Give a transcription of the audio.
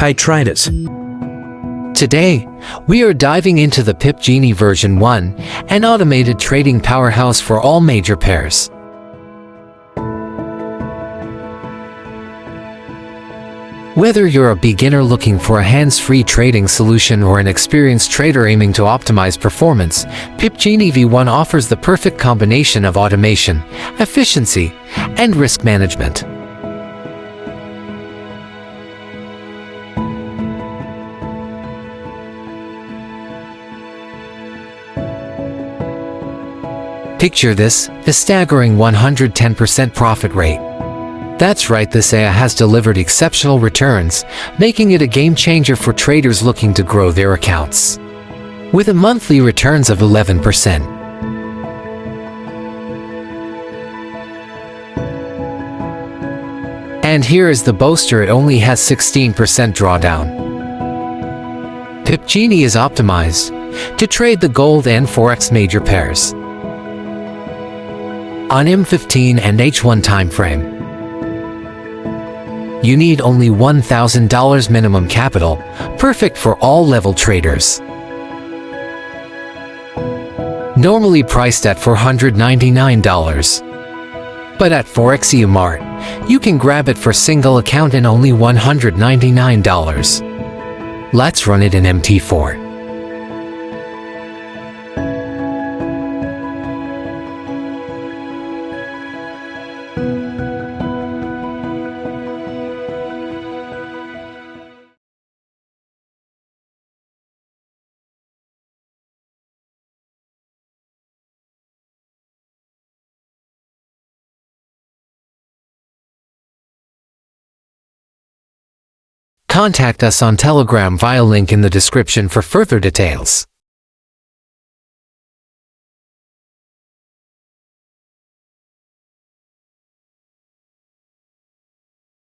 multi-traders. Today, we are diving into the Pip Genie V1, an automated trading powerhouse for all major pairs. Whether you're a beginner looking for a hands-free trading solution or an experienced trader aiming to optimize performance, Pip Genie V1 offers the perfect combination of automation, efficiency, and risk management. Picture this, a staggering 110% profit rate. That's right, this AI has delivered exceptional returns, making it a game-changer for traders looking to grow their accounts. With a monthly returns of 11%. And here is the boaster, it only has 16% drawdown. Pip Genie is optimized to trade the gold and Forex major pairs on M15 and H1 timeframe. You need only $1,000 minimum capital, perfect for all level traders. Normally priced at $499. But at Forexpro Mart, you can grab it for single account in only $199. Let's run it in MT4. Contact us on Telegram via link in the description for further details.